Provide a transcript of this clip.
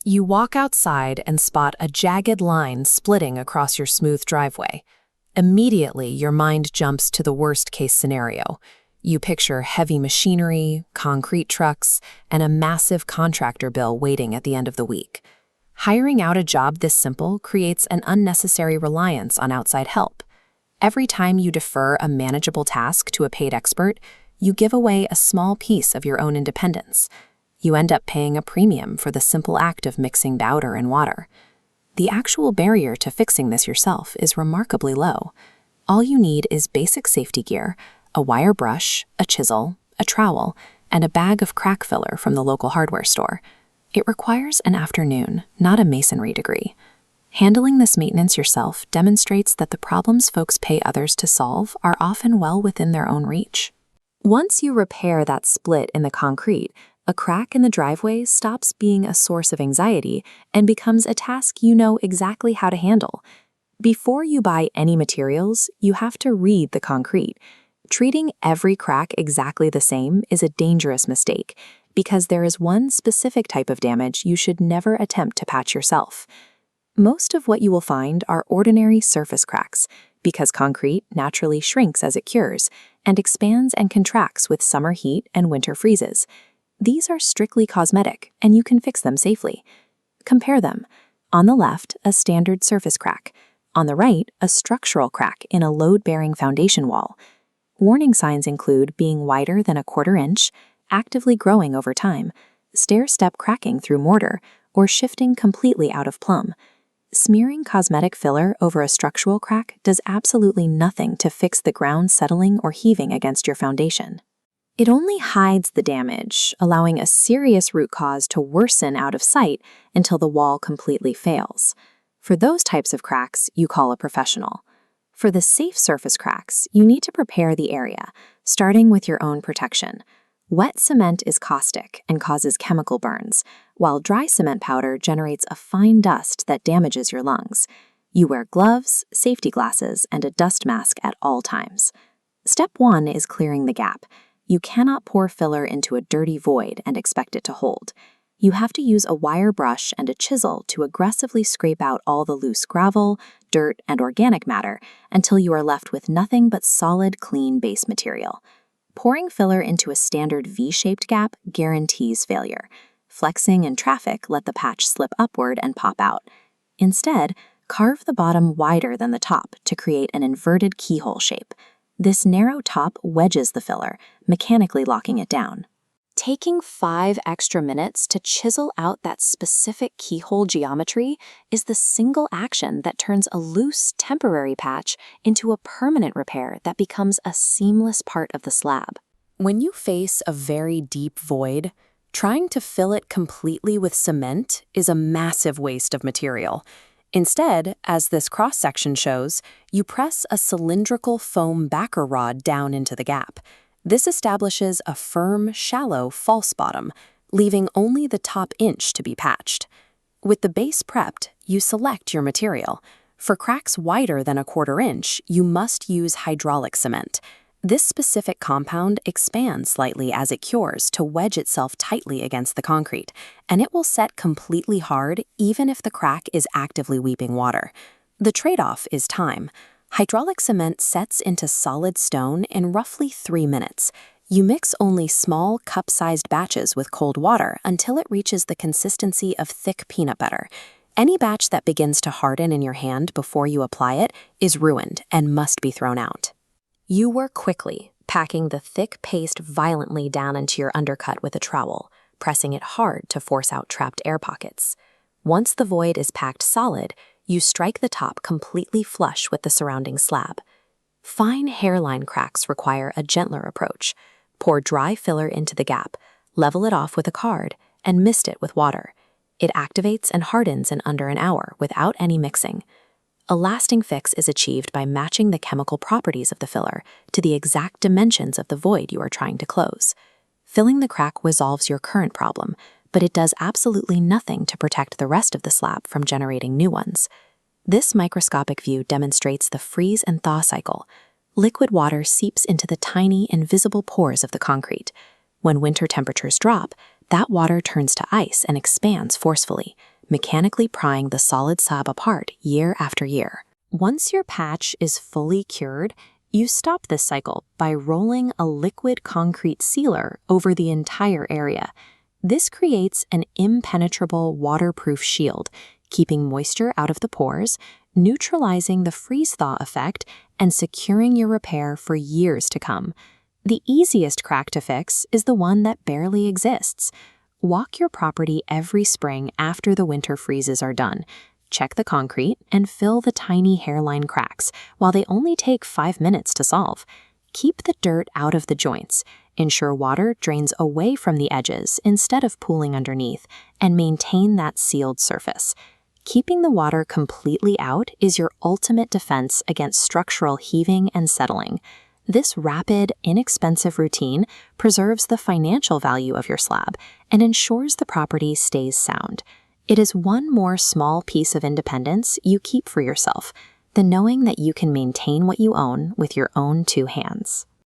You walk outside and spot a jagged line splitting across your smooth driveway. Immediately, your mind jumps to the worst-case scenario. You picture heavy machinery, concrete trucks, and a massive contractor bill waiting at the end of the week. Hiring out a job this simple creates an unnecessary reliance on outside help. Every time you defer a manageable task to a paid expert, you give away a small piece of your own independence. You end up paying a premium for the simple act of mixing powder and water. The actual barrier to fixing this yourself is remarkably low. All you need is basic safety gear, a wire brush, a chisel, a trowel, and a bag of crack filler from the local hardware store. It requires an afternoon, not a masonry degree. Handling this maintenance yourself demonstrates that the problems folks pay others to solve are often well within their own reach. Once you repair that split in the concrete, a crack in the driveway stops being a source of anxiety and becomes a task you know exactly how to handle. Before you buy any materials, you have to read the concrete. Treating every crack exactly the same is a dangerous mistake, because there is one specific type of damage you should never attempt to patch yourself. Most of what you will find are ordinary surface cracks, because concrete naturally shrinks as it cures and expands and contracts with summer heat and winter freezes. These are strictly cosmetic, and you can fix them safely. Compare them. On the left, a standard surface crack. On the right, a structural crack in a load-bearing foundation wall. Warning signs include being wider than 1/4 inch, actively growing over time, stair-step cracking through mortar, or shifting completely out of plumb. Smearing cosmetic filler over a structural crack does absolutely nothing to fix the ground settling or heaving against your foundation. It only hides the damage, allowing a serious root cause to worsen out of sight until the wall completely fails. For those types of cracks, you call a professional. For the safe surface cracks, you need to prepare the area, starting with your own protection. Wet cement is caustic and causes chemical burns, while dry cement powder generates a fine dust that damages your lungs. You wear gloves, safety glasses, and a dust mask at all times. Step 1 is clearing the gap. You cannot pour filler into a dirty void and expect it to hold. You have to use a wire brush and a chisel to aggressively scrape out all the loose gravel, dirt, and organic matter until you are left with nothing but solid, clean base material. Pouring filler into a standard V-shaped gap guarantees failure. Flexing in traffic let the patch slip upward and pop out. Instead, carve the bottom wider than the top to create an inverted keyhole shape. This narrow top wedges the filler, mechanically locking it down. Taking 5 extra minutes to chisel out that specific keyhole geometry is the single action that turns a loose, temporary patch into a permanent repair that becomes a seamless part of the slab. When you face a very deep void, trying to fill it completely with cement is a massive waste of material. Instead, as this cross-section shows, you press a cylindrical foam backer rod down into the gap. This establishes a firm, shallow false bottom, leaving only the top inch to be patched. With the base prepped, you select your material. For cracks wider than 1/4 inch, you must use hydraulic cement. This specific compound expands slightly as it cures to wedge itself tightly against the concrete, and it will set completely hard even if the crack is actively weeping water. The trade-off is time. Hydraulic cement sets into solid stone in roughly 3 minutes. You mix only small, cup-sized batches with cold water until it reaches the consistency of thick peanut butter. Any batch that begins to harden in your hand before you apply it is ruined and must be thrown out. You work quickly, packing the thick paste violently down into your undercut with a trowel, pressing it hard to force out trapped air pockets. Once the void is packed solid, you strike the top completely flush with the surrounding slab. Fine hairline cracks require a gentler approach. Pour dry filler into the gap, level it off with a card, and mist it with water. It activates and hardens in under an hour without any mixing. A lasting fix is achieved by matching the chemical properties of the filler to the exact dimensions of the void you are trying to close. Filling the crack resolves your current problem, but it does absolutely nothing to protect the rest of the slab from generating new ones. This microscopic view demonstrates the freeze and thaw cycle. Liquid water seeps into the tiny, invisible pores of the concrete. When winter temperatures drop, that water turns to ice and expands forcefully. mechanically prying the solid slab apart year after year. Once your patch is fully cured, you stop this cycle by rolling a liquid concrete sealer over the entire area. This creates an impenetrable waterproof shield, keeping moisture out of the pores, neutralizing the freeze-thaw effect, and securing your repair for years to come. The easiest crack to fix is the one that barely exists. Walk your property every spring after the winter freezes are done. Check the concrete and fill the tiny hairline cracks, while they only take 5 minutes to solve. Keep the dirt out of the joints. Ensure water drains away from the edges instead of pooling underneath, and maintain that sealed surface. Keeping the water completely out is your ultimate defense against structural heaving and settling. This rapid, inexpensive routine preserves the financial value of your slab and ensures the property stays sound. It is one more small piece of independence you keep for yourself, the knowing that you can maintain what you own with your own 2 hands.